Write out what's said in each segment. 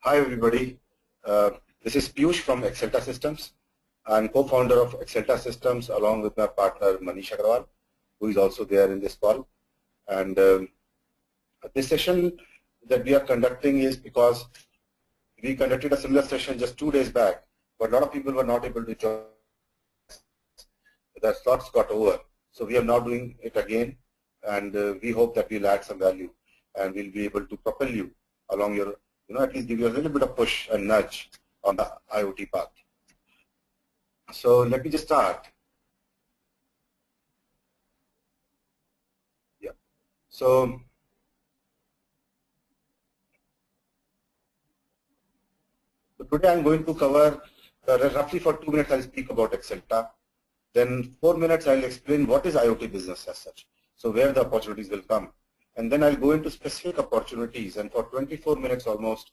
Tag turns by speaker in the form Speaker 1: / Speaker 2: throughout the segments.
Speaker 1: Hi everybody, this is Piyush from Excela Systems. I'm co-founder of Excela Systems along with my partner Manish Agrawal, who is also there in this call. And this session that we are conducting is because we conducted a similar session just 2 days back, but a lot of people were not able to join. The slots got over. So we are now doing it again, and we hope that we'll add some value and we'll be able to propel you along your, at least give you a little bit of push and nudge on the IoT path. So let me just start. Yeah. So today I'm going to cover roughly for 2 minutes I'll speak about Excela. Then 4 minutes I'll explain what is IoT business as such. So where the opportunities will come. And then I'll go into specific opportunities, and for 24 minutes almost,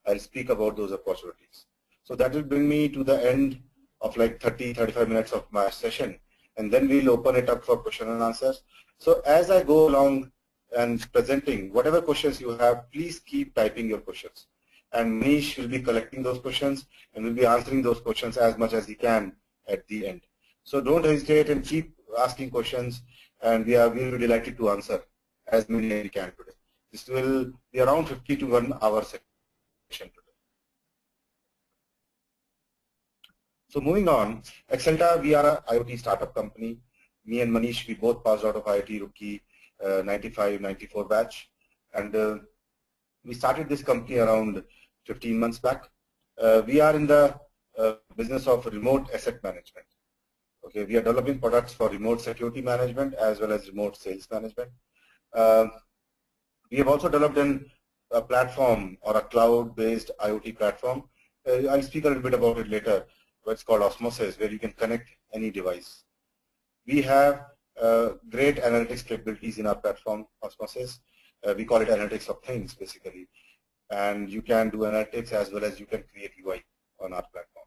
Speaker 1: I'll speak about those opportunities. So that will bring me to the end of like 30-35 minutes of my session, and then we'll open it up for question and answers. So as I go along and presenting, whatever questions you have, please keep typing your questions. And Manish will be collecting those questions and will be answering those questions as much as he can at the end. So don't hesitate and keep asking questions, and we will be delighted to answer as many as we can today. This will be around 50 to 1 hour session today. So moving on, Excela, we are a IoT startup company. Me and Manish, we both passed out of IoT Rookie 95-94 batch, and we started this company around 15 months back. We are in the business of remote asset management. Okay, we are developing products for remote security management as well as remote sales management. We have also developed a platform or a cloud-based IoT platform. I'll speak a little bit about it later, but it's called Osmosis, where you can connect any device. We have great analytics capabilities in our platform, Osmosis. We call it analytics of things, basically. And you can do analytics as well as you can create UI on our platform.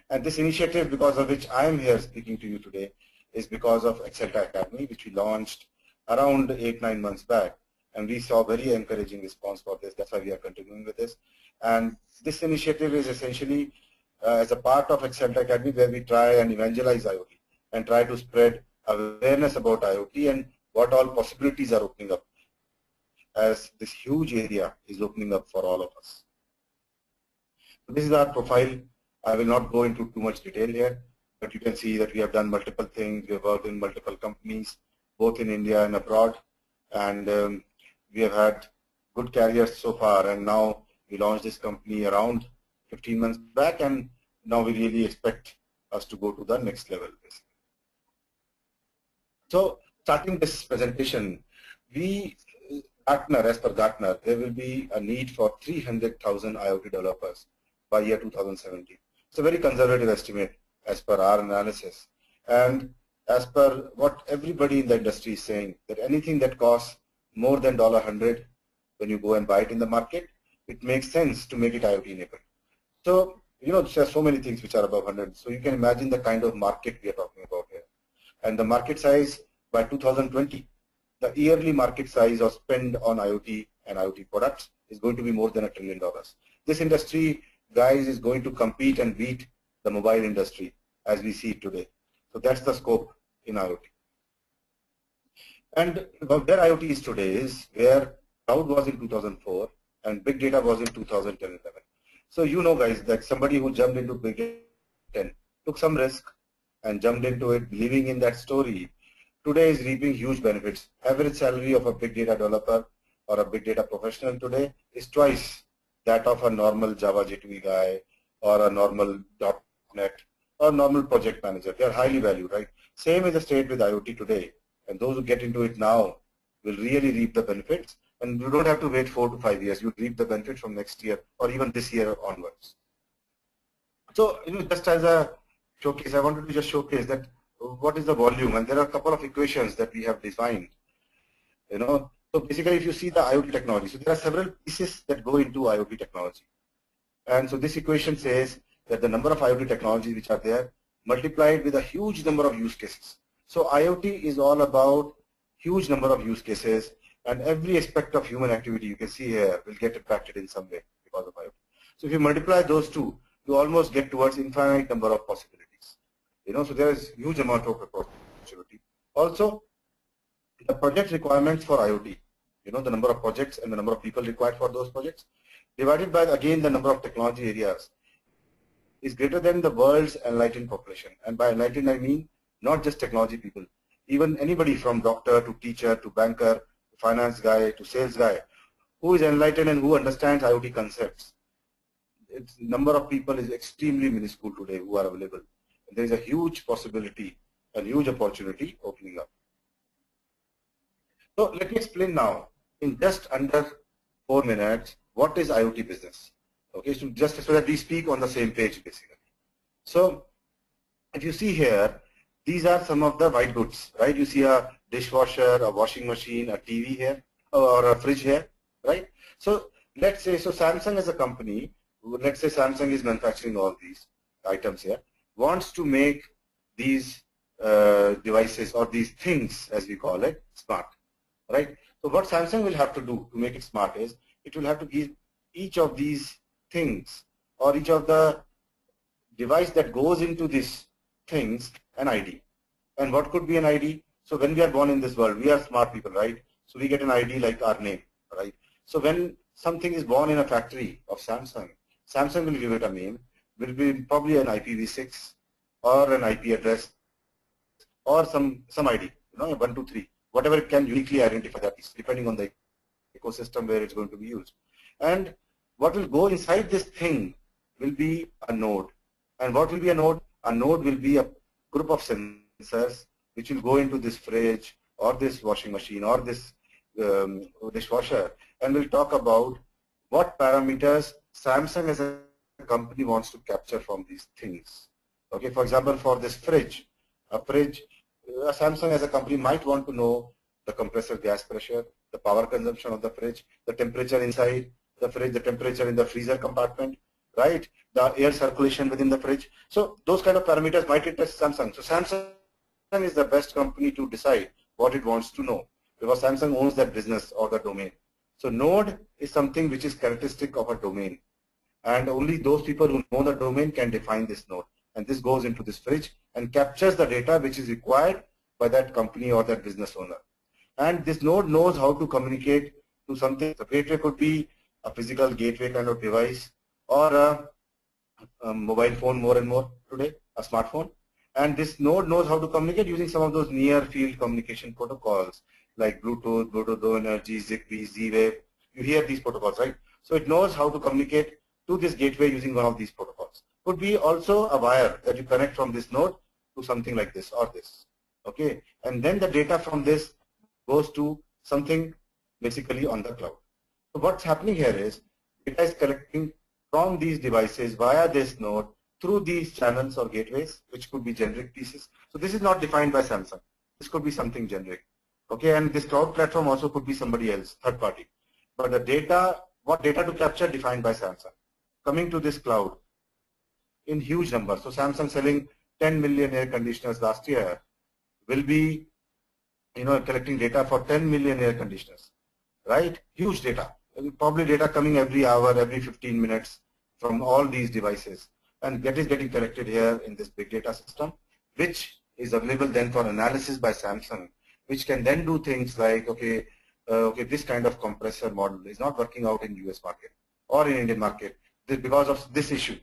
Speaker 1: And this initiative, because of which I am here speaking to you today, is because of Excela Academy, which we launched around 8-9 months back. And we saw very encouraging response for this. That's why we are continuing with this. And this initiative is essentially as a part of Excela Academy, where we try and evangelize IoT and try to spread awareness about IoT and what all possibilities are opening up, as this huge area is opening up for all of us. This is our profile. I will not go into too much detail here, but you can see that we have done multiple things. We have worked in multiple companies, both in India and abroad, and we have had good careers so far. And now we launched this company around 15 months back, and now we really expect us to go to the next level, basically. So starting this presentation, as per Gartner, there will be a need for 300,000 IoT developers by year 2017. It's a very conservative estimate as per our analysis. And as per what everybody in the industry is saying, that anything that costs more than $100 when you go and buy it in the market, it makes sense to make it IoT enabled. So, there are so many things which are above 100. So you can imagine the kind of market we are talking about here. And the market size by 2020, the yearly market size or spend on IoT and IoT products is going to be more than $1 trillion. This industry, guys, is going to compete and beat the mobile industry as we see it today. So that's the scope in IoT. And where IoT is today is where cloud was in 2004 and big data was in 2010-11. So guys, that somebody who jumped into big data took some risk and jumped into it, believing in that story, today is reaping huge benefits. Average salary of a big data developer or a big data professional today is twice that of a normal Java J2E guy or a normal .NET or normal project manager. They are highly valued, right? Same is the state with IoT today. And those who get into it now will really reap the benefits. And you don't have to wait 4 to 5 years. You reap the benefit from next year or even this year onwards. So, just as a showcase, I wanted to just showcase that what is the volume. And there are a couple of equations that we have defined. So basically, if you see the IoT technology, so there are several pieces that go into IoT technology. And so this equation says that the number of IoT technologies which are there multiplied with a huge number of use cases. So IoT is all about huge number of use cases, and every aspect of human activity you can see here will get impacted in some way because of IoT. So So if you multiply those two, you almost get towards infinite number of possibilities. So there is huge amount of opportunity. Also, the project requirements for IoT, the number of projects and the number of people required for those projects, divided by again the number of technology areas, is greater than the world's enlightened population. And by enlightened, I mean not just technology people, even anybody from doctor to teacher to banker, to finance guy to sales guy, who is enlightened and who understands IoT concepts. Its number of people is extremely minuscule today who are available. There is a huge possibility, a huge opportunity opening up. So let me explain now in just under 4 minutes what is IoT business. Okay, so just so that we speak on the same page basically. So if you see here, these are some of the white goods, right? You see a dishwasher, a washing machine, a TV here, or a fridge here, right? So let's say, so Samsung as a company, let's say Samsung is manufacturing all these items here, wants to make these devices or these things, as we call it, smart, right? So what Samsung will have to do to make it smart is, it will have to give each of these things or each of the device that goes into these things an ID. And what could be an ID? So when we are born in this world, we are smart people, right? So we get an ID like our name, right? So when something is born in a factory of Samsung, Samsung will give it a name, will be probably an IPv6 or an IP address or some ID, 1, 2, 3, whatever it can uniquely identify that piece, depending on the ecosystem where it's going to be used. And what will go inside this thing will be a node. And what will be a node? A node will be a group of sensors which will go into this fridge or this washing machine or this dishwasher, and we'll talk about what parameters Samsung as a company wants to capture from these things. Okay, for example, for this fridge, Samsung as a company might want to know the compressor gas pressure, the power consumption of the fridge, the temperature inside the fridge, the temperature in the freezer compartment, right? The air circulation within the fridge. So those kind of parameters might interest Samsung. So Samsung is the best company to decide what it wants to know, because Samsung owns that business or the domain. So node is something which is characteristic of a domain, and only those people who know the domain can define this node. And this goes into this fridge and captures the data which is required by that company or that business owner. And this node knows how to communicate to something. The gateway could be a physical gateway kind of device, or a mobile phone more and more today, a smartphone. And this node knows how to communicate using some of those near field communication protocols like Bluetooth, Bluetooth Low Energy, Zigbee, Z-Wave. You hear these protocols, right? So it knows how to communicate to this gateway using one of these protocols. Could be also a wire that you connect from this node to something like this or this. Okay, and then the data from this goes to something basically on the cloud. So what's happening here is data is collecting from these devices via this node through these channels or gateways, which could be generic pieces. So this is not defined by Samsung. This could be something generic. Okay, and this cloud platform also could be somebody else, third party. But the data, what data to capture, defined by Samsung. Coming to this cloud in huge numbers. So Samsung selling 10 million air conditioners last year will be, collecting data for 10 million air conditioners, right? Huge data. Probably data coming every hour, every 15 minutes from all these devices. And that is getting collected here in this big data system, which is available then for analysis by Samsung, which can then do things like, okay, this kind of compressor model is not working out in US market or in Indian market because of this issue,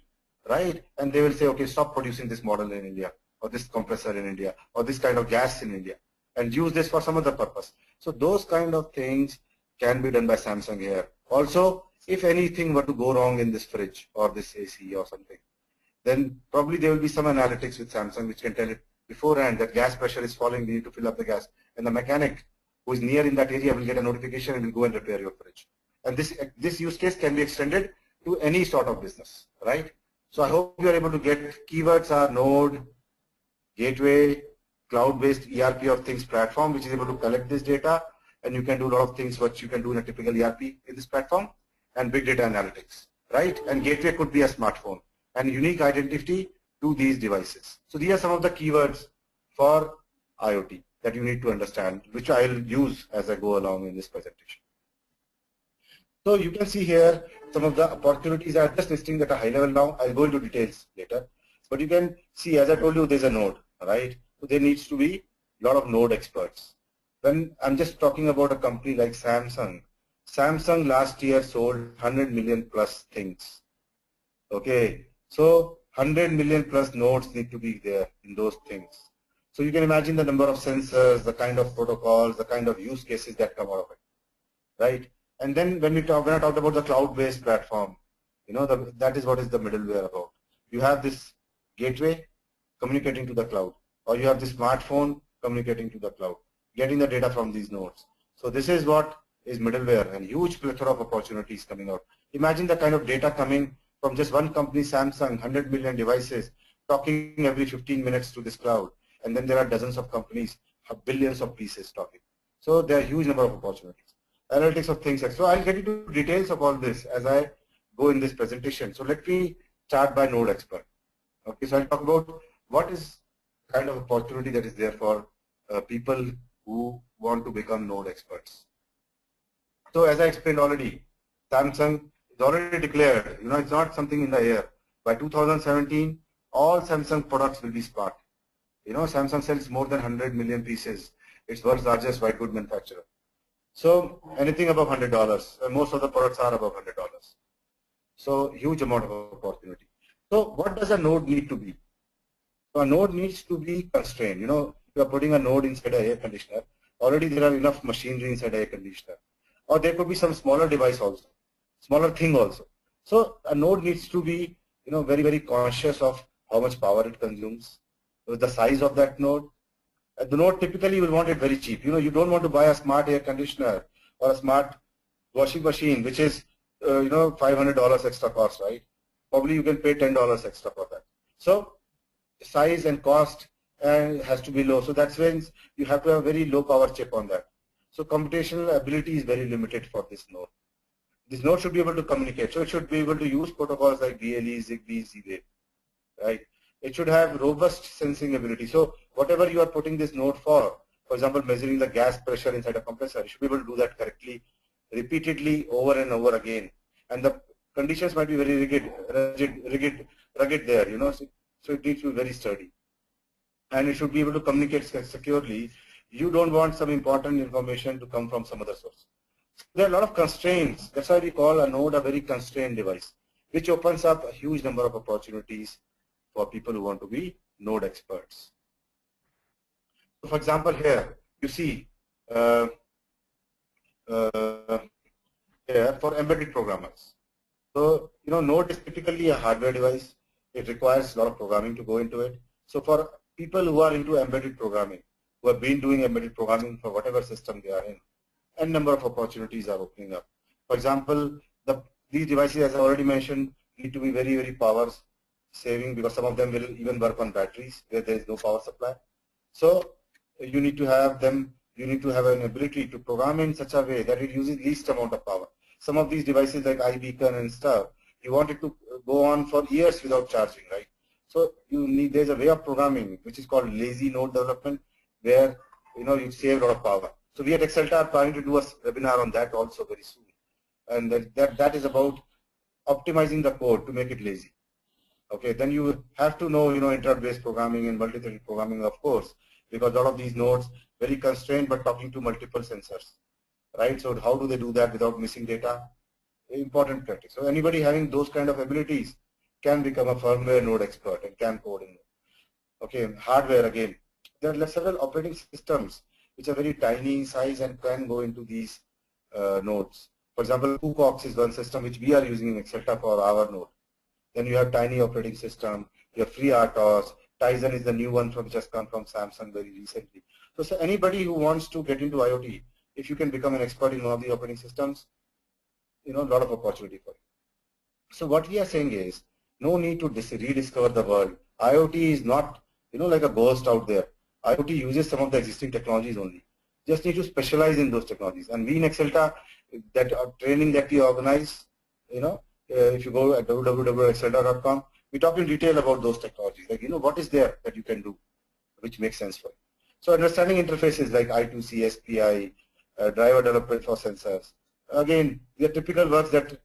Speaker 1: right? And they will say, okay, stop producing this model in India, or this compressor in India, or this kind of gas in India, and use this for some other purpose. So those kind of things can be done by Samsung here. Also, if anything were to go wrong in this fridge or this AC or something, then probably there will be some analytics with Samsung which can tell it beforehand that gas pressure is falling, we need to fill up the gas. And the mechanic who is near in that area will get a notification and will go and repair your fridge. And this use case can be extended to any sort of business, right? So I hope you are able to get keywords are node, gateway, cloud-based ERP of things platform, which is able to collect this data, and you can do a lot of things what you can do in a typical ERP in this platform, and big data analytics, right? And gateway could be a smartphone, and unique identity to these devices. So these are some of the keywords for IoT that you need to understand, which I'll use as I go along in this presentation. So you can see here some of the opportunities. I'm just listing at a high level now. I'll go into details later. But you can see, as I told you, there's a node, right? So there needs to be a lot of node experts. When I'm just talking about a company like Samsung, Samsung last year sold 100 million plus things. Okay, so 100 million plus nodes need to be there in those things. So you can imagine the number of sensors, the kind of protocols, the kind of use cases that come out of it, right? And then when I talked about the cloud-based platform, that is what is the middleware about. You have this gateway communicating to the cloud, or you have this smartphone communicating to the cloud, getting the data from these nodes. So this is what is middleware, and huge plethora of opportunities coming out. Imagine the kind of data coming from just one company, Samsung, 100 million devices, talking every 15 minutes to this cloud. And then there are dozens of companies, billions of pieces talking. So there are huge number of opportunities. Analytics of things. So I'll get into details of all this as I go in this presentation. So let me start by node expert. Okay, so I'll talk about what is the kind of opportunity that is there for people who want to become node experts. So as I explained already, Samsung is already declared, it's not something in the air. By 2017, all Samsung products will be smart. Samsung sells more than 100 million pieces. It's world's largest white good manufacturer. So anything above $100, most of the products are above $100. So huge amount of opportunity. So what does a node need to be? So a node needs to be constrained. You are putting a node inside an air conditioner. Already there are enough machinery inside air conditioner. Or there could be some smaller device also, smaller thing also. So a node needs to be, very, very conscious of how much power it consumes, the size of that node. The node typically you will want it very cheap. You don't want to buy a smart air conditioner or a smart washing machine, which is, $500 extra cost, right? Probably you can pay $10 extra for that. So size and cost has to be low. So that's when you have to have a very low power chip on that. So computational ability is very limited for this node. This node should be able to communicate. So it should be able to use protocols like BLE, ZigBee, Z-Wave, right? It should have robust sensing ability. So whatever you are putting this node for example, measuring the gas pressure inside a compressor, you should be able to do that correctly, repeatedly, over and over again. And the conditions might be very rugged there, so it needs to be very sturdy. And it should be able to communicate securely. You don't want some important information to come from some other source. There are a lot of constraints. That's why we call a node a very constrained device, which opens up a huge number of opportunities for people who want to be node experts. So for example, here you see here for embedded programmers. So node is typically a hardware device. It requires a lot of programming to go into it. So for people who are into embedded programming, who have been doing embedded programming for whatever system they are in, a number of opportunities are opening up. For example, these devices, as I already mentioned, need to be very, very power saving, because some of them will even work on batteries where there is no power supply. So you need to have them, you need to have an ability to program in such a way that it uses least amount of power. Some of these devices like iBeacon and stuff, you want it to go on for years without charging, right? So there's a way of programming which is called lazy node development, where you save a lot of power. So we at Excela are planning to do a webinar on that also very soon. And that is about optimizing the code to make it lazy. Okay, then you have to know, interrupt-based programming and multi-threaded programming, of course, because a lot of these nodes very constrained but talking to multiple sensors, right? So how do they do that without missing data? Important practice. So anybody having those kind of abilities can become a firmware node expert and can code in it. Okay, hardware again. There are several operating systems which are very tiny size and can go into these nodes. For example, Cocox is one system which we are using in Excela for our node. Then you have Tiny operating system, you have FreeRTOS, Tizen is the new one which has come from Samsung very recently. So anybody who wants to get into IoT, if you can become an expert in one of the operating systems, a lot of opportunity for you. So what we are saying is, no need to rediscover the world. IoT is not, like a ghost out there. IoT uses some of the existing technologies only. Just need to specialize in those technologies. And we in Excela, that training that we organize, if you go at www.excela.com, we talk in detail about those technologies. Like, what is there that you can do, which makes sense for you. So understanding interfaces like I2C, SPI, driver development for sensors, Again, the typical works that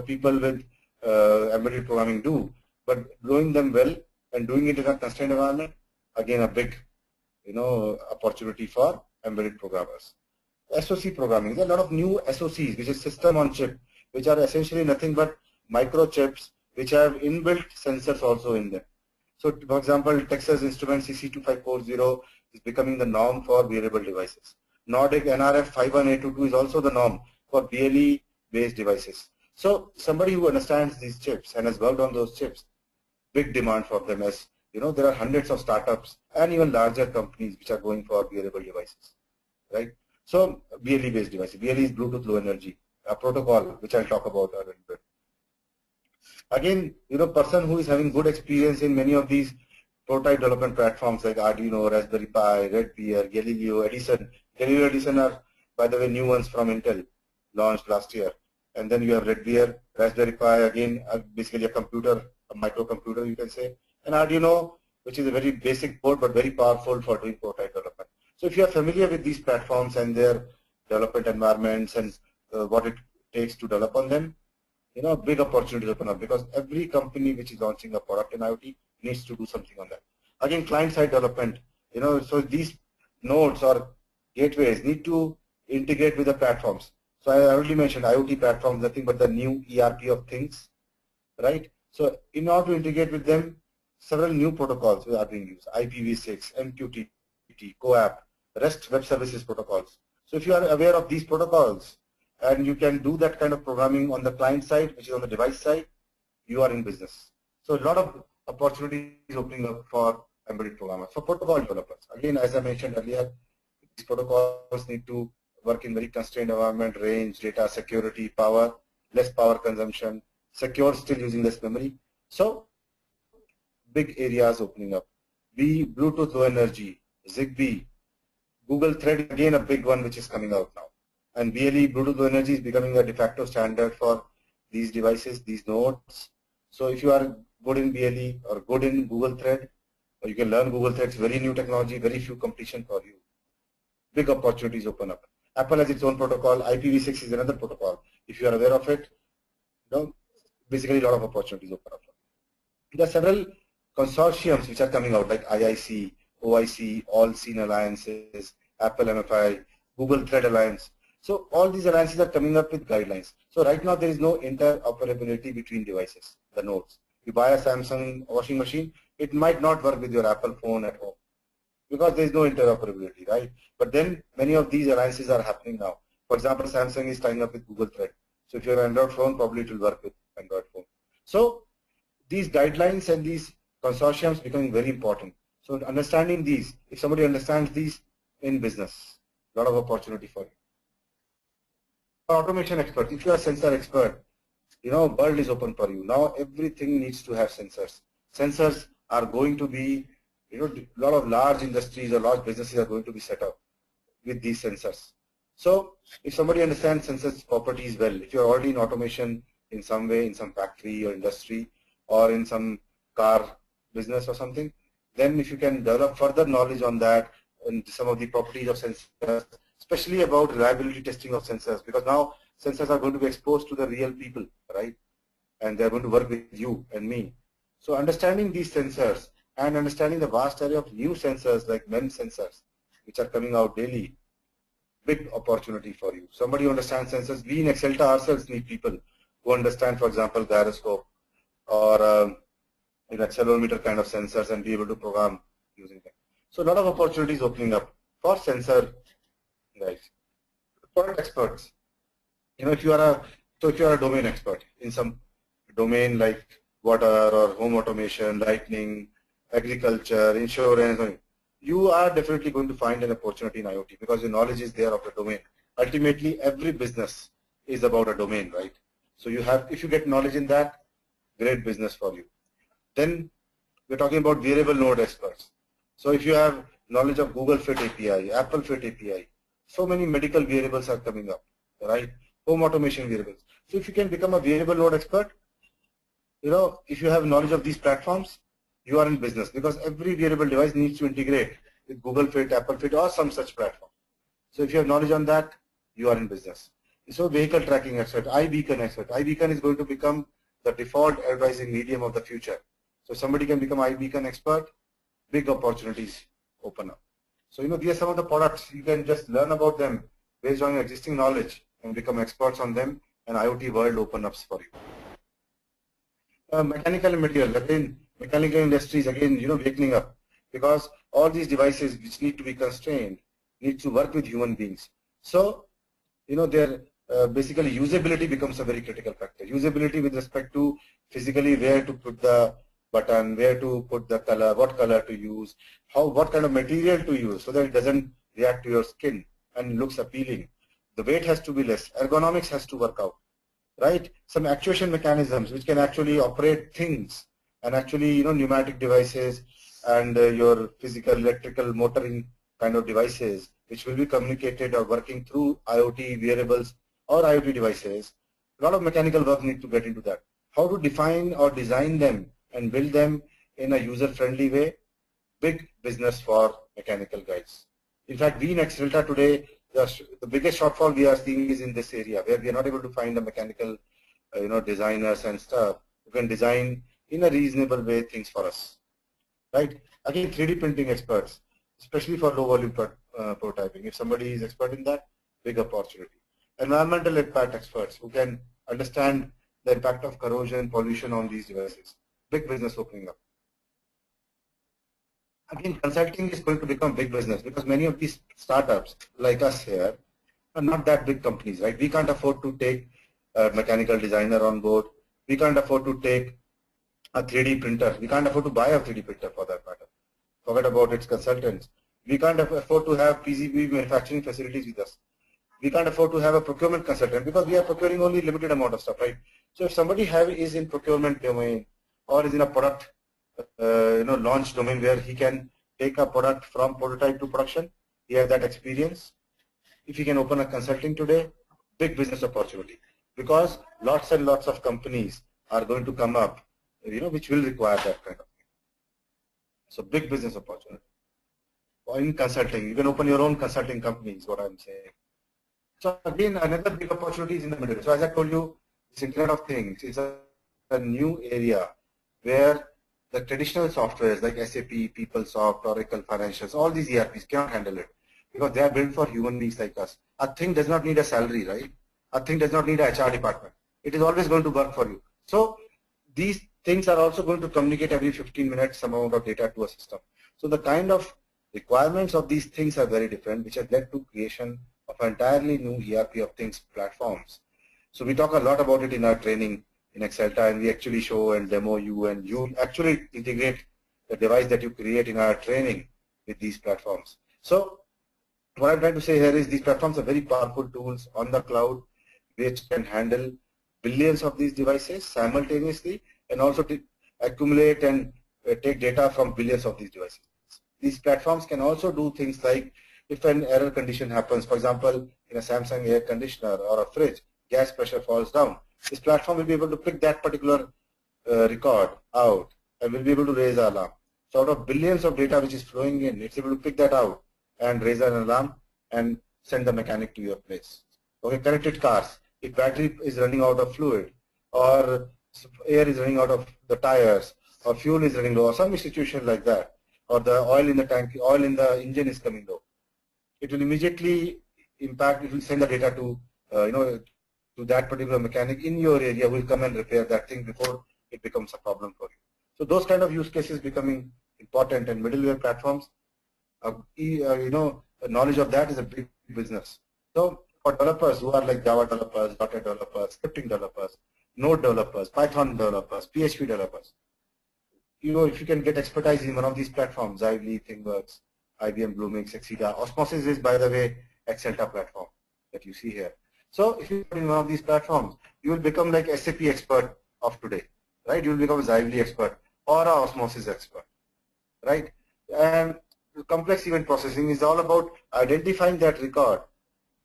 Speaker 1: people with embedded programming do, but doing them well and doing it in a constrained environment, again a big, opportunity for embedded programmers. SoC programming, there are a lot of new SoCs, which is system on chip, which are essentially nothing but microchips which have inbuilt sensors also in them. So, for example, Texas Instruments CC2540 is becoming the norm for wearable devices. Nordic NRF 51822 is also the norm for BLE-based devices. So, somebody who understands these chips and has worked on those chips, big demand for them, as there are hundreds of startups and even larger companies which are going for wearable devices, right? So, BLE-based devices. BLE is Bluetooth Low Energy, a protocol which I'll talk about a little bit. Again, person who is having good experience in many of these prototype development platforms like Arduino, Raspberry Pi, Red Beer, Galileo, Edison. Galileo, Edison are, by the way, new ones from Intel, launched last year. And then you have Red Beer, Raspberry Pi, again, basically a computer, a microcomputer, you can say. And Arduino, which is a very basic board, but very powerful for doing prototype development. So if you are familiar with these platforms and their development environments and what it takes to develop on them, big opportunities open up, because every company which is launching a product in IoT needs to do something on that. Again, client-side development, so these nodes or gateways need to integrate with the platforms. So I already mentioned IoT platforms, nothing but the new ERP of things, right? So in order to integrate with them, several new protocols are being used: IPv6, MQTT, CoAP, REST web services protocols. So if you are aware of these protocols, and you can do that kind of programming on the client side, which is on the device side, you are in business. So a lot of opportunities opening up for embedded programmers, for protocol developers. Again, as I mentioned earlier, these protocols need to work in very constrained environment, range, data, security, power, less power consumption, secure, still using less memory. So big areas opening up. Bluetooth Low Energy, Zigbee, Google Thread, again a big one which is coming out now. And BLE, Bluetooth Low Energy, is becoming a de facto standard for these devices, these nodes. So if you are good in BLE or good in Google Thread, or you can learn Google Thread, it's very new technology, very few competition for you. Big opportunities open up. Apple has its own protocol. IPv6 is another protocol. If you are aware of it, basically a lot of opportunities open up. There are several consortiums which are coming out, like IIC, OIC, All Scene Alliances, Apple MFI, Google Thread Alliance. So all these alliances are coming up with guidelines. So right now there is no interoperability between devices, the nodes. You buy a Samsung washing machine, it might not work with your Apple phone at home because there is no interoperability, right? But then many of these alliances are happening now. For example, Samsung is tying up with Google Thread. So if you have an Android phone, probably it will work with Android phone. So these guidelines and these consortiums becoming very important. So understanding these, if somebody understands these in business, a lot of opportunity for you. Automation expert, if you are a sensor expert, world is open for you. Now everything needs to have sensors. Sensors are going to be, a lot of large industries or large businesses are going to be set up with these sensors. So if somebody understands sensors properties well, if you're already in automation in some way, in some factory or industry, or in some car business or something, then if you can develop further knowledge on that and some of the properties of sensors, especially about reliability testing of sensors, because now sensors are going to be exposed to the real people, right? And they're going to work with you and me. So understanding these sensors and understanding the vast array of new sensors like MEMS sensors, which are coming out daily, big opportunity for you. Somebody who understands sensors. We in Excela ourselves need people who understand, for example, gyroscope or accelerometer kind of sensors and be able to program using them. So a lot of opportunities opening up for sensor guys. Product experts. If you are a domain expert in some domain like water or home automation, lighting, agriculture, insurance, you are definitely going to find an opportunity in IoT because your knowledge is there of the domain. Ultimately, every business is about a domain, right? So if you get knowledge in that, great business for you. Then we're talking about wearable node experts. So if you have knowledge of Google Fit API, Apple Fit API, so many medical wearables are coming up, right? Home automation wearables. So if you can become a wearable node expert, if you have knowledge of these platforms, you are in business because every wearable device needs to integrate with Google Fit, Apple Fit, or some such platform. So if you have knowledge on that, you are in business. So vehicle tracking expert, iBeacon expert. iBeacon is going to become the default advertising medium of the future. So somebody can become iBeacon expert, big opportunities open up. So these are some of the products. You can just learn about them based on your existing knowledge and become experts on them, and IoT world open up for you. Mechanical and material, again, mechanical industries again, waking up, because all these devices which need to be constrained need to work with human beings. So, their basically usability becomes a very critical factor. Usability with respect to physically where to put the button, where to put the color, what color to use, what kind of material to use so that it doesn't react to your skin and looks appealing. The weight has to be less. Ergonomics has to work out. Right? Some actuation mechanisms which can actually operate things and actually, pneumatic devices and your physical, electrical, motoring kind of devices which will be communicated or working through IoT wearables or IoT devices. A lot of mechanical work need to get into that. How to define or design them and build them in a user-friendly way, big business for mechanical guys. In fact, we in Excela today, the biggest shortfall we are seeing is in this area where we are not able to find the mechanical, designers and stuff who can design in a reasonable way things for us, right? Again, 3D printing experts, especially for low volume prototyping. If somebody is expert in that, big opportunity. Environmental impact experts who can understand the impact of corrosion, pollution on these devices. Big business opening up. Again, consulting is going to become big business because many of these startups like us here are not that big companies, right? We can't afford to take a mechanical designer on board. We can't afford to take a 3D printer. We can't afford to buy a 3D printer for that matter. Forget about its consultants. We can't afford to have PCB manufacturing facilities with us. We can't afford to have a procurement consultant because we are procuring only limited amount of stuff, right? So if somebody is in procurement domain or is in a product launch domain where he can take a product from prototype to production, he has that experience. If he can open a consulting today, big business opportunity, because lots and lots of companies are going to come up, which will require that kind of thing. So big business opportunity. In consulting, you can open your own consulting company is what I'm saying. So again, another big opportunity is in the middle. So as I told you, this Internet of Things is a new area where the traditional softwares like SAP, PeopleSoft, Oracle Financials, all these ERPs cannot handle it because they are built for human beings like us. A thing does not need a salary, right? A thing does not need a HR department. It is always going to work for you. So these things are also going to communicate every 15 minutes some amount of data to a system. So the kind of requirements of these things are very different, which has led to creation of entirely new ERP of things platforms. So we talk a lot about it in our training in Excela, and we actually show and demo you, and you actually integrate the device that you create in our training with these platforms. So what I'm trying to say here is these platforms are very powerful tools on the cloud which can handle billions of these devices simultaneously and also to accumulate and take data from billions of these devices. These platforms can also do things like if an error condition happens, for example, in a Samsung air conditioner or a fridge, gas pressure falls down. This platform will be able to pick that particular record out and will be able to raise an alarm. So out of billions of data which is flowing in, it's able to pick that out and raise an alarm and send the mechanic to your place. Okay, connected cars. If battery is running out of fluid or air is running out of the tires or fuel is running low or some situation like that, or the oil in the tank, oil in the engine is coming low, it will immediately impact, it will send the data to, to that particular mechanic in your area who will come and repair that thing before it becomes a problem for you. So those kind of use cases becoming important, and middleware platforms, knowledge of that is a big business. So for developers who are like Java developers, .NET developers, scripting developers, Node developers, Python developers, PHP developers, if you can get expertise in one of these platforms, Ively, ThingWorks, IBM Bluemix, Excela. Osmosis is, by the way, Excela platform that you see here. So if you are in one of these platforms, you will become like SAP expert of today, right? You will become a Ively expert or a Osmosis expert, right? And complex event processing is all about identifying that record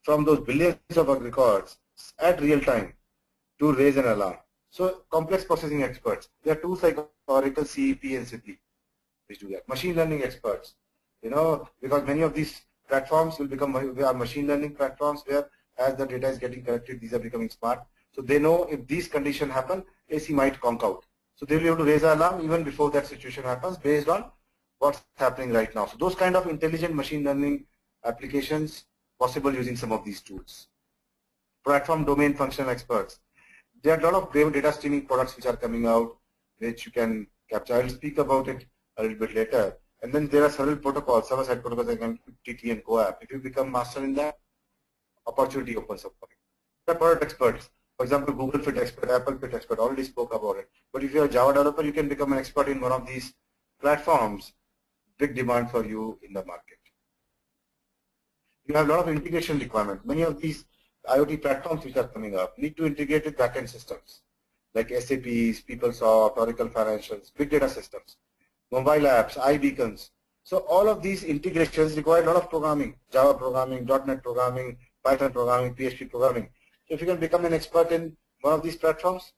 Speaker 1: from those billions of records at real time to raise an alarm. So complex processing experts, there are tools like Oracle, CEP, and CP which do that. Machine learning experts, because many of these platforms will become machine learning platforms where as the data is getting collected, these are becoming smart. So they know if these conditions happen, AC might conk out. So they'll be able to raise an alarm even before that situation happens based on what's happening right now. So those kind of intelligent machine learning applications possible using some of these tools. Platform domain functional experts. There are a lot of data streaming products which are coming out, which you can capture. I'll speak about it a little bit later. And then there are several protocols, server-side protocols like MQTT and CoAP. If you become master in that, opportunity opens up for you. There are product experts. For example, Google Fit expert, Apple Fit expert, already spoke about it. But if you're a Java developer, you can become an expert in one of these platforms. Big demand for you in the market. You have a lot of integration requirements. Many of these IoT platforms which are coming up need to integrate with backend systems like SAPs, PeopleSoft, Oracle Financials, big data systems, mobile apps, iBeacons. So all of these integrations require a lot of programming, Java programming, .NET programming, Python programming, PHP programming. So if you can become an expert in one of these platforms,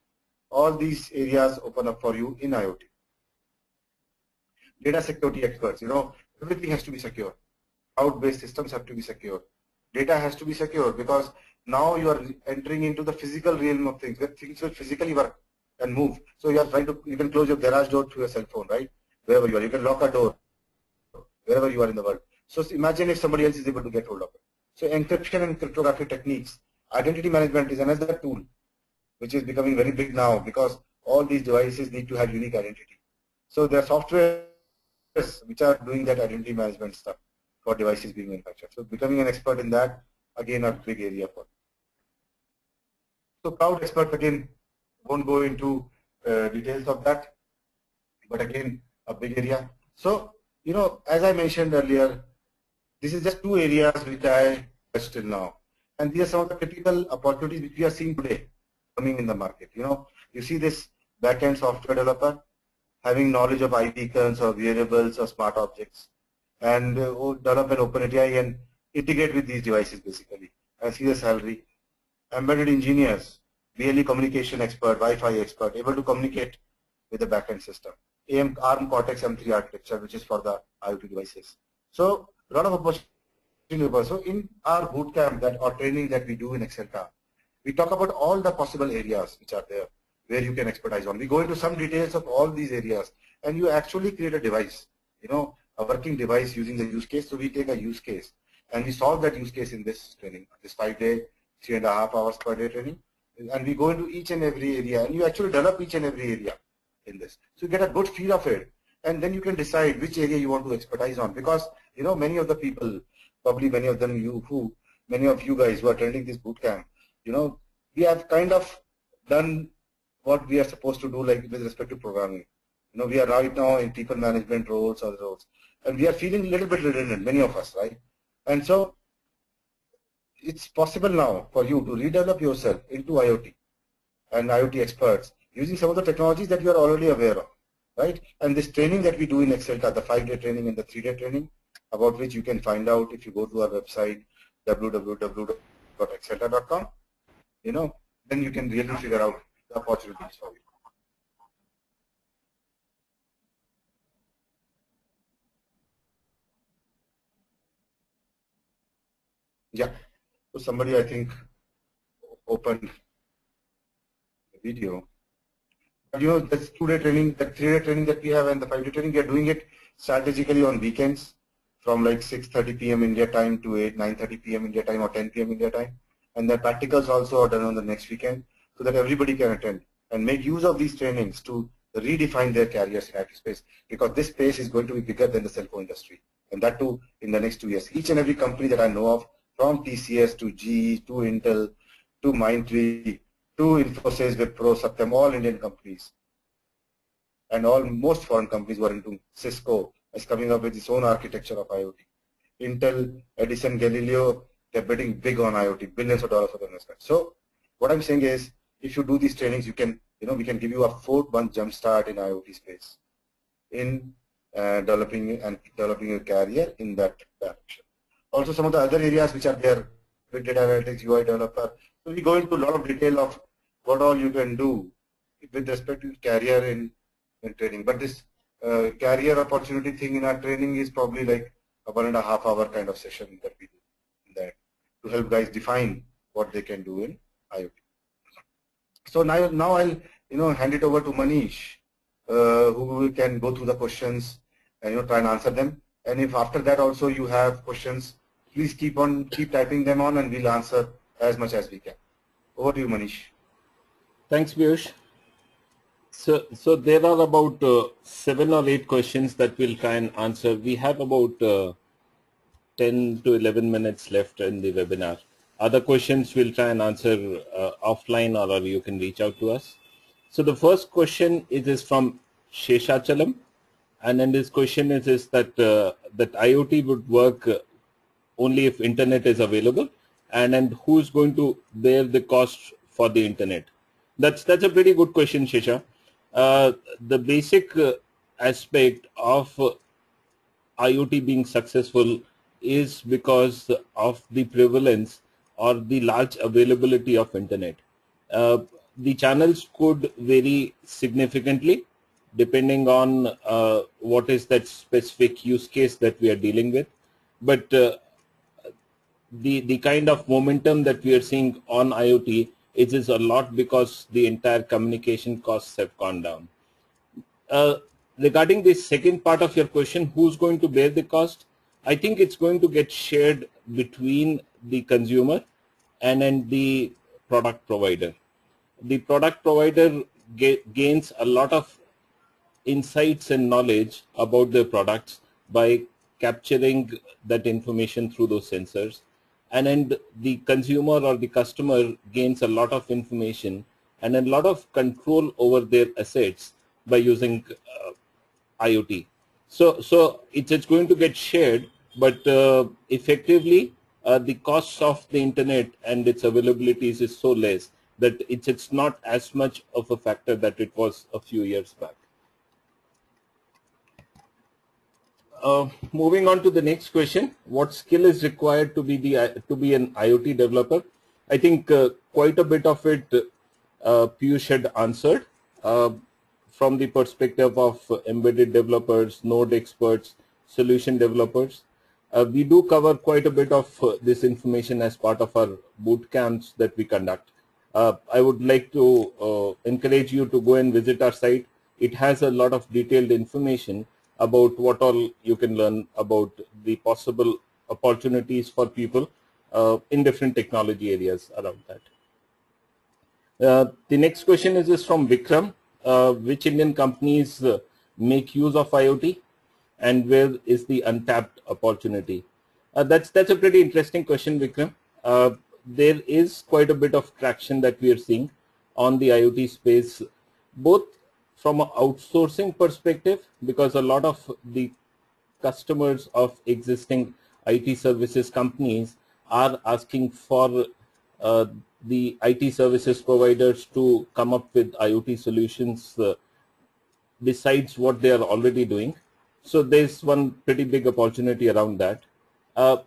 Speaker 1: all these areas open up for you in IoT. Data security experts, everything has to be secure. Cloud-based systems have to be secure. Data has to be secure because now you are entering into the physical realm of things, where things will physically work and move. So you are trying to, you can close your garage door through your cell phone, right? Wherever you are. You can lock a door wherever you are in the world. So imagine if somebody else is able to get hold of it. So encryption and cryptography techniques. Identity management is another tool which is becoming very big now because all these devices need to have unique identity. So there are softwares which are doing that identity management stuff for devices being manufactured. So becoming an expert in that, again, a big area for. So cloud expert, again, won't go into details of that, but again, a big area. So, as I mentioned earlier, this is just two areas which I touched till now. And these are some of the typical opportunities which we are seeing today coming in the market. You see this back-end software developer having knowledge of iBeacons or wearables or smart objects and develop an open API and integrate with these devices basically. I see the salary. Embedded engineers, BLE communication expert, Wi-Fi expert, able to communicate with the backend system. ARM Cortex M3 architecture, which is for the IoT devices. So a lot of opportunities. So in our bootcamp or training that we do in Excela, we talk about all the possible areas which are there where you can expertise on. We go into some details of all these areas and you actually create a device, a working device using the use case. So we take a use case and we solve that use case in this training, this 5-day, 3.5 hours per day training. And we go into each and every area and you actually develop each and every area in this. So you get a good feel of it and then you can decide which area you want to expertise on because, many of the people, probably many of you guys who are attending this bootcamp, we have kind of done what we are supposed to do like with respect to programming. We are right now in people management roles or roles and we are feeling a little bit redundant, many of us, right? And so it's possible now for you to redevelop yourself into IoT and IoT experts using some of the technologies that you are already aware of, right? And this training that we do in Excela, the 5-day training and the 3-day training, about which you can find out if you go to our website, www.excela.com, then you can really figure out the opportunities for you. Yeah, so somebody I think opened the video. But this 2-day training, the 3-day training that we have and the 5-day training, we are doing it strategically on weekends from like 6:30 p.m. India time to 9:30 p.m. India time or 10 p.m. India time. And the practicals also are done on the next weekend so that everybody can attend and make use of these trainings to redefine their careers in IT space because this space is going to be bigger than the cell phone industry. And that too in the next 2 years. Each and every company that I know of, from TCS to GE to Intel to Mindtree to Infosys, Wipro, Satyam, all Indian companies and all most foreign companies were into Cisco is coming up with its own architecture of IoT. Intel, Edison, Galileo, they're betting big on IoT, billions of dollars of investment. So what I'm saying is, if you do these trainings, you can, we can give you a 4-month jump start in IoT space in developing your career in that direction. Also, some of the other areas which are there, big data analytics, UI developer. So we go into a lot of detail of what all you can do with respect to career in training. But this career opportunity thing in our training is probably like a 1.5 hour kind of session that we do in that to help guys define what they can do in IoT. So now I'll hand it over to Manish, who can go through the questions and try and answer them. And if after that also you have questions, please keep typing them on, and we'll answer as much as we can. Over to you, Manish.
Speaker 2: Thanks, Piyush. So there are about 7 or 8 questions that we'll try and answer. We have about 10 to 11 minutes left in the webinar. Other questions we'll try and answer offline, or you can reach out to us. So the first question is from Sheshachalam, and then this question is that that IoT would work only if internet is available, and then who's going to bear the cost for the internet? That's a pretty good question, Shesha. The basic aspect of IoT being successful is because of the prevalence or the large availability of internet. The channels could vary significantly depending on what is that specific use case that we are dealing with, but the kind of momentum that we are seeing on IoT, it is a lot because the entire communication costs have gone down. Regarding the second part of your question, who's going to bear the cost? I think it's going to get shared between the consumer and then the product provider. The product provider gains a lot of insights and knowledge about their products by capturing that information through those sensors, and then the consumer or the customer gains a lot of information and a lot of control over their assets by using IoT. So it's going to get shared, but effectively the costs of the internet and its availabilities is so less that it's not as much of a factor that it was a few years back. Moving on to the next question, what skill is required to be an IoT developer? I think quite a bit of it Piyush had answered from the perspective of embedded developers, node experts, solution developers. We do cover quite a bit of this information as part of our boot camps that we conduct. I would like to encourage you to go and visit our site. It has a lot of detailed information about what all you can learn about the possible opportunities for people in different technology areas around that. The next question is from Vikram. Which Indian companies make use of IoT, and where is the untapped opportunity? That's a pretty interesting question, Vikram. There is quite a bit of traction that we are seeing on the IoT space, both from an outsourcing perspective, because a lot of the customers of existing IT services companies are asking for the IT services providers to come up with IoT solutions besides what they are already doing. So there's one pretty big opportunity around that.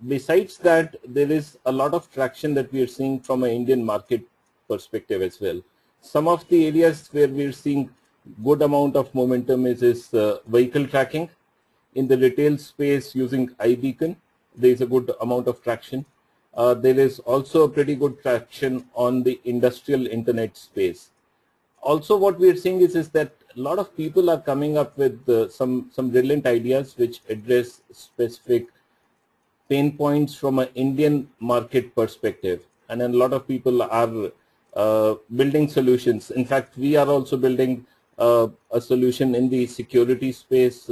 Speaker 2: Besides that, there is a lot of traction that we are seeing from an Indian market perspective as well. Some of the areas where we're seeing good amount of momentum is vehicle tracking. In the retail space using iBeacon, there is a good amount of traction. There is also a pretty good traction on the industrial internet space. Also what we are seeing is that a lot of people are coming up with some brilliant ideas which address specific pain points from an Indian market perspective, and then a lot of people are building solutions. In fact, we are also building a solution in the security space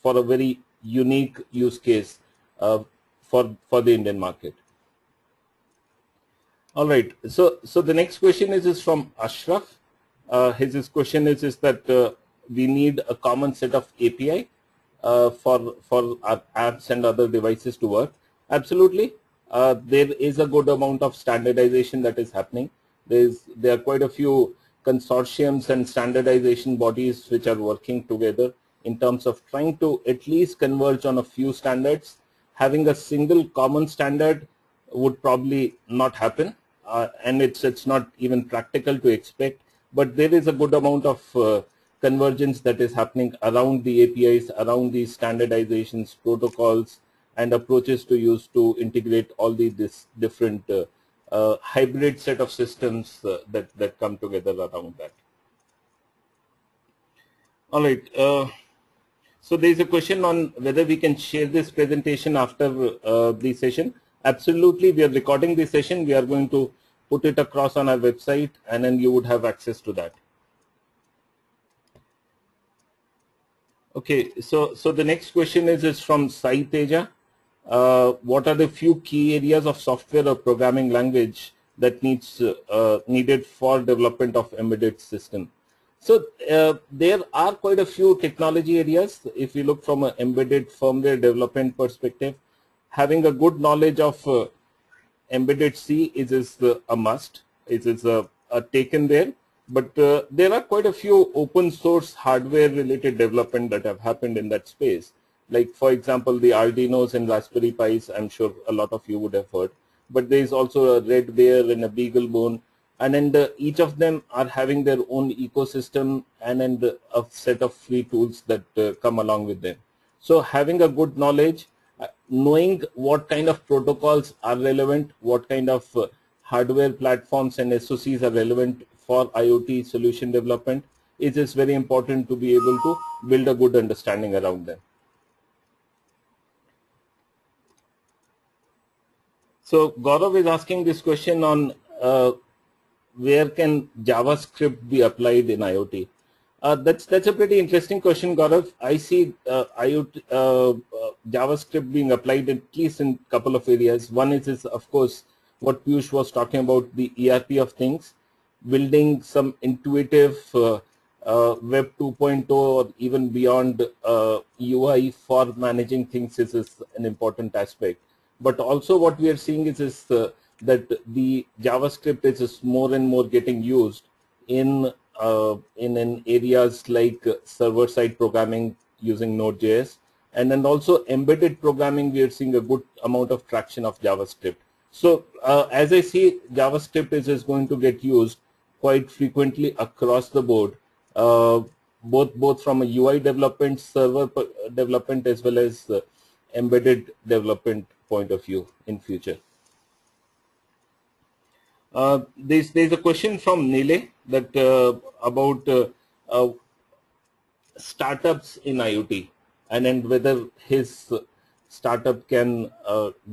Speaker 2: for a very unique use case for the Indian market. All right, so the next question is from Ashraf. His question is that we need a common set of API for our apps and other devices to work. Absolutely. There is a good amount of standardization that is happening. There are quite a few consortiums and standardization bodies which are working together in terms of trying to at least converge on a few standards. Having a single common standard would probably not happen, and it's not even practical to expect, but there is a good amount of convergence that is happening around the APIs, around these standardizations, protocols, and approaches to use to integrate all these different hybrid set of systems that come together around that. All right. So there is a question on whether we can share this presentation after the session. Absolutely, we are recording the session. We are going to put it across on our website, and then you would have access to that. Okay, so the next question is from Sai Teja. What are the few key areas of software or programming language that needed for development of embedded system? So there are quite a few technology areas. If you look from an embedded firmware development perspective, having a good knowledge of embedded C is a must. It is a taken there. But there are quite a few open source hardware related development that have happened in that space. Like, for example, the Arduinos and Raspberry Pis, I'm sure a lot of you would have heard. But there is also a Red Bear and a BeagleBone. And then each of them are having their own ecosystem and then a set of free tools that come along with them. So having a good knowledge, knowing what kind of protocols are relevant, what kind of hardware platforms and SoCs are relevant for IoT solution development, it is very important to be able to build a good understanding around them. So Gaurav is asking this question on where can JavaScript be applied in IoT? That's a pretty interesting question, Gaurav. I see JavaScript being applied at least in a couple of areas. One is of course what Piyush was talking about, the ERP of things, building some intuitive Web 2.0 or even beyond UI for managing things is an important aspect. But also what we are seeing is that the JavaScript is more and more getting used in areas like server-side programming using Node.js, and then also embedded programming. We are seeing a good amount of traction of JavaScript. So as I see, JavaScript is going to get used quite frequently across the board, both from a UI development, server development, as well as embedded development point of view in future. There's a question from Nile that about startups in IoT, and then whether his startup can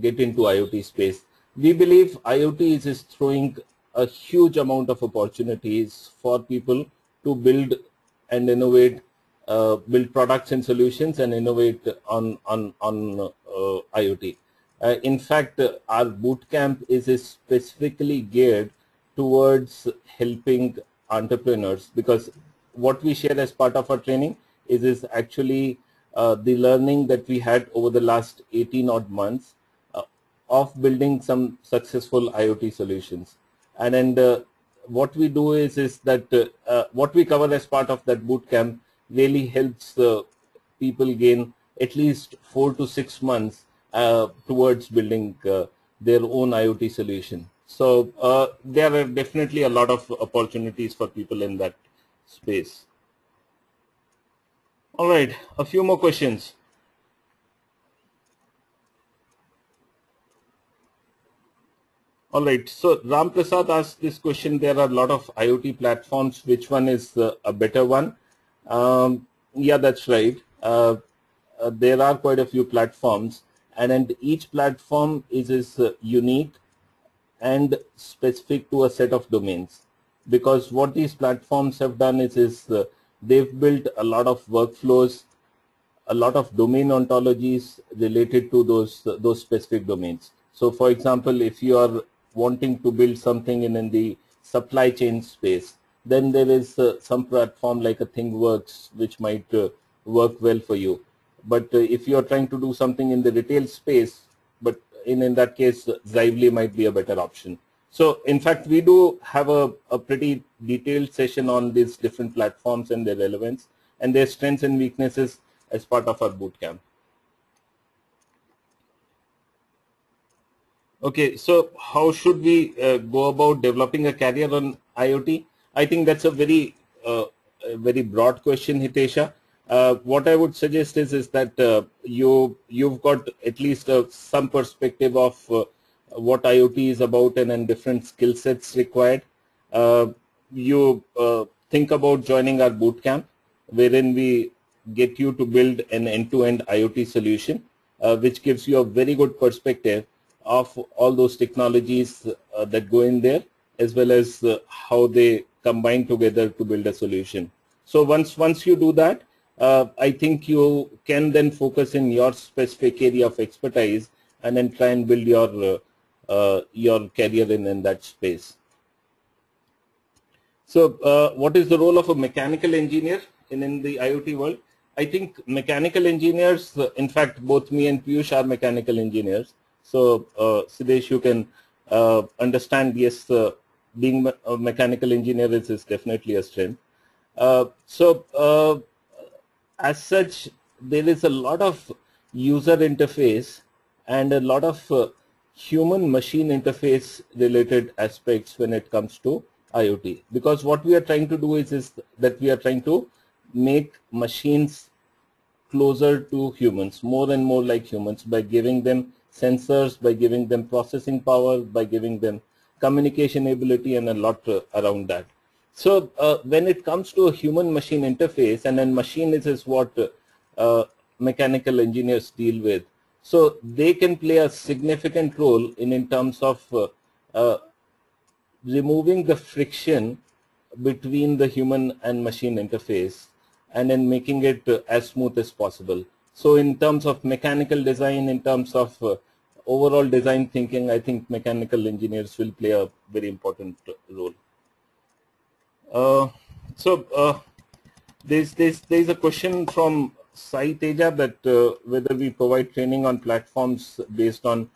Speaker 2: get into IoT space. We believe IoT is throwing a huge amount of opportunities for people to build and innovate, build products and solutions and innovate on IoT. In fact, our bootcamp is specifically geared towards helping entrepreneurs, because what we share as part of our training is actually the learning that we had over the last 18 odd months of building some successful IoT solutions. And then what we do is that what we cover as part of that bootcamp really helps people gain at least 4 to 6 months towards building their own IoT solution. So there are definitely a lot of opportunities for people in that space. All right, a few more questions. All right, so Ram Prasad asked this question. There are a lot of IoT platforms. Which one is a better one? Yeah, that's right. There are quite a few platforms, and each platform is unique and specific to a set of domains. Because what these platforms have done is they've built a lot of workflows, a lot of domain ontologies related to those specific domains. So, for example, if you are wanting to build something in the supply chain space, then there is some platform like a ThingWorks which might work well for you. But if you are trying to do something in the retail space, but in that case, Zively might be a better option. So, in fact, we do have a pretty detailed session on these different platforms and their relevance and their strengths and weaknesses as part of our bootcamp. Okay, so how should we go about developing a career on IoT? I think that's a very broad question, Hitesha. What I would suggest is that you've got at least some perspective of what IoT is about and then different skill sets required, you think about joining our bootcamp, wherein we get you to build an end-to-end IoT solution, which gives you a very good perspective of all those technologies that go in there, as well as how they combine together to build a solution. So once you do that, I think you can then focus in your specific area of expertise and then try and build your career in that space. So what is the role of a mechanical engineer in the IoT world? I think mechanical engineers, in fact, both me and Piyush are mechanical engineers. So Sidesh, you can understand, yes, being a mechanical engineer is definitely a strength. As such, there is a lot of user interface and a lot of human-machine interface related aspects when it comes to IoT, because what we are trying to do is that we are trying to make machines closer to humans, more and more like humans, by giving them sensors, by giving them processing power, by giving them communication ability, and a lot around that. So when it comes to a human-machine interface, and then machine is what mechanical engineers deal with, so they can play a significant role in terms of removing the friction between the human and machine interface and then making it as smooth as possible. So in terms of mechanical design, in terms of overall design thinking, I think mechanical engineers will play a very important role. There's a question from Sai Teja that whether we provide training on platforms based on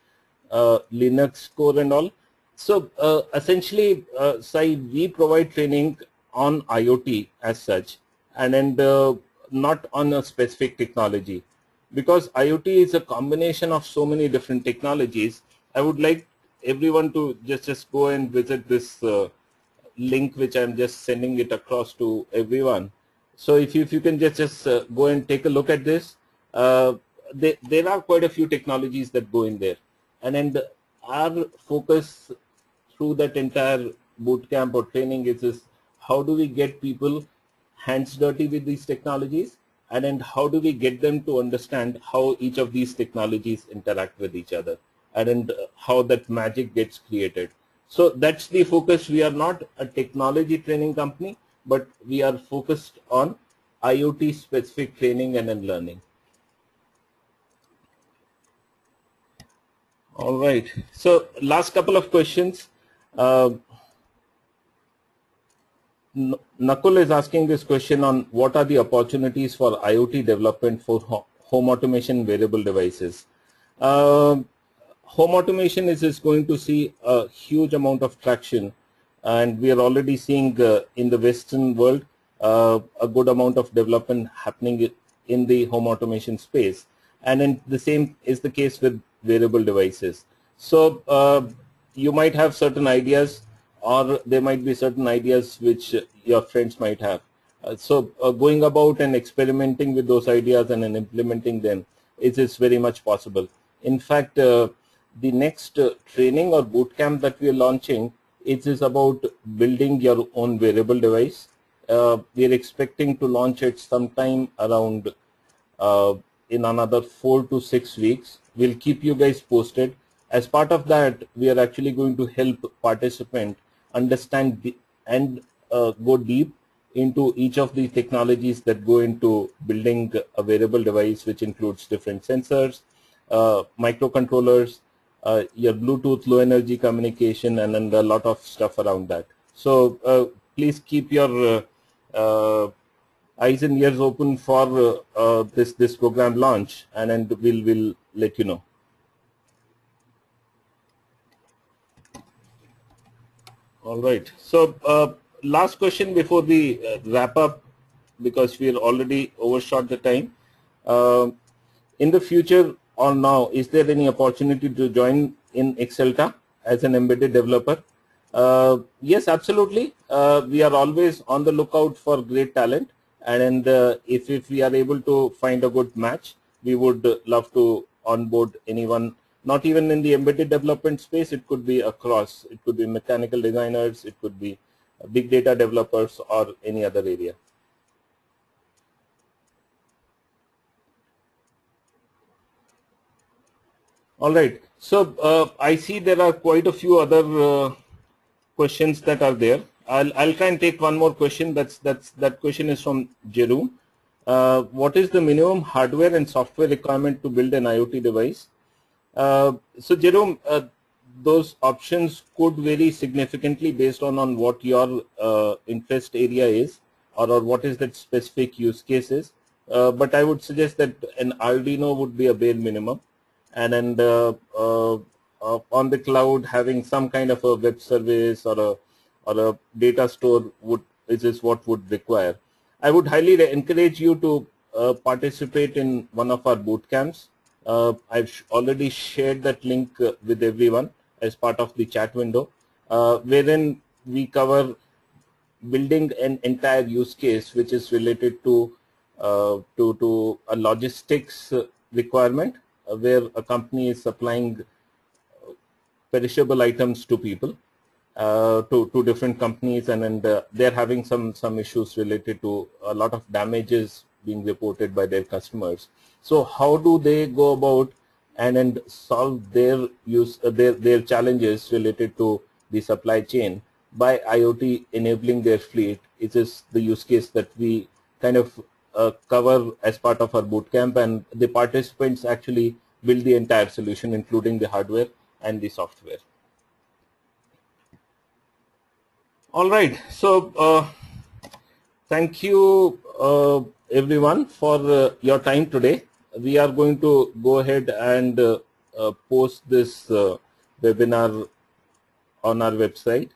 Speaker 2: Linux core and all. So essentially, Sai, we provide training on IoT as such, and not on a specific technology, because IoT is a combination of so many different technologies. I would like everyone to just go and visit this link, which I'm just sending it across to everyone. So if you can just go and take a look at this, there are quite a few technologies that go in there, and our focus through that entire bootcamp or training is how do we get people hands dirty with these technologies, and then how do we get them to understand how each of these technologies interact with each other, and how that magic gets created. So that's the focus. We are not a technology training company, but we are focused on IoT specific training and then learning. All right. So last couple of questions. Nakul is asking this question on what are the opportunities for IoT development for home automation wearable devices. Home automation is going to see a huge amount of traction, and we are already seeing in the Western world a good amount of development happening in the home automation space, and then the same is the case with wearable devices. So you might have certain ideas, or there might be certain ideas which your friends might have. So going about and experimenting with those ideas and then implementing them is very much possible. In fact, the next training or bootcamp that we are launching, it is about building your own wearable device. We are expecting to launch it sometime around in another 4 to 6 weeks. We'll keep you guys posted. As part of that, we are actually going to help participants understand and go deep into each of the technologies that go into building a wearable device, which includes different sensors, microcontrollers, your Bluetooth low energy communication, and then a lot of stuff around that. So please keep your eyes and ears open for this program launch, and then we'll let you know. All right. So last question before we wrap up, because we are already overshot the time. In the future or now, is there any opportunity to join in Excela as an embedded developer? Yes, absolutely. We are always on the lookout for great talent, and if we are able to find a good match, we would love to onboard anyone not even in the embedded development space, it could be across. It could be mechanical designers, it could be big data developers, or any other area. All right. So I see there are quite a few other questions that are there. I'll try and take one more question. That question is from Jerome. What is the minimum hardware and software requirement to build an IoT device? So Jerome, those options could vary significantly based on what your interest area is, or what is that specific use case is. But I would suggest that an Arduino would be a bare minimum, and then on the cloud having some kind of a web service or a data store is what would require. I would highly encourage you to participate in one of our boot camps. I've already shared that link with everyone as part of the chat window, wherein we cover building an entire use case which is related to a logistics requirement, where a company is supplying perishable items to people, to different companies, and they're having some issues related to a lot of damages being reported by their customers. So how do they go about and solve their their challenges related to the supply chain by IoT enabling their fleet? It is the use case that we kind of cover as part of our bootcamp, and the participants actually build the entire solution, including the hardware and the software. All right, so thank you everyone for your time today. We are going to go ahead and post this webinar on our website,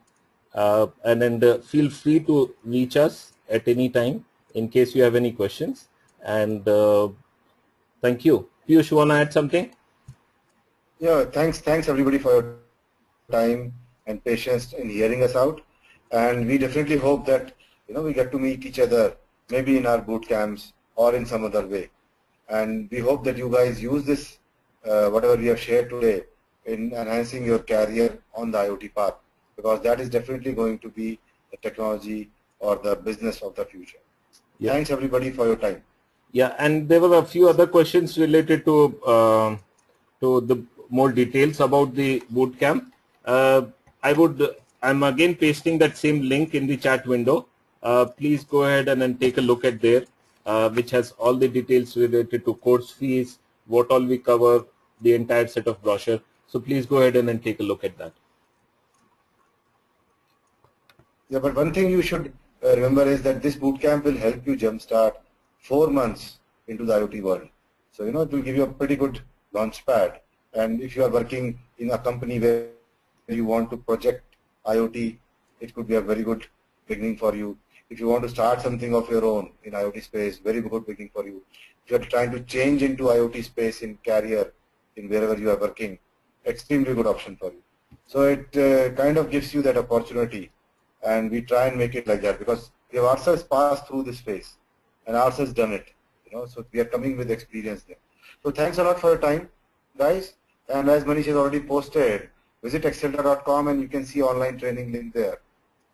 Speaker 2: and then feel free to reach us at any time in case you have any questions. And thank you. Piyush, you want to add something?
Speaker 1: Yeah, thanks everybody for your time and patience in hearing us out. And we definitely hope that we get to meet each other, maybe in our boot camps or in some other way. And we hope that you guys use this, whatever we have shared today, in enhancing your career on the IoT path, because that is definitely going to be the technology or the business of the future. Yeah. Thanks everybody for your time.
Speaker 2: Yeah, and there were a few other questions related to the more details about the bootcamp. I'm again pasting that same link in the chat window. Please go ahead and then take a look at there, which has all the details related to course fees, what all we cover, the entire set of brochure. So please go ahead and then take a look at that.
Speaker 1: Yeah, but one thing you should remember is that this bootcamp will help you jumpstart 4 months into the IoT world. So it will give you a pretty good launch pad. And if you are working in a company where you want to project IoT, it could be a very good beginning for you. If you want to start something of your own in IoT space, very good beginning for you. If you are trying to change into IoT space in career, in wherever you are working, extremely good option for you. So it kind of gives you that opportunity, and we try and make it like that because we have ourselves passed through this phase and ourselves done it. So we are coming with experience there. So thanks a lot for your time, guys. And as Manish has already posted, visit excela.com and you can see online training link there.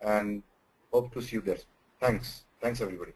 Speaker 1: And hope to see you there. Thanks everybody.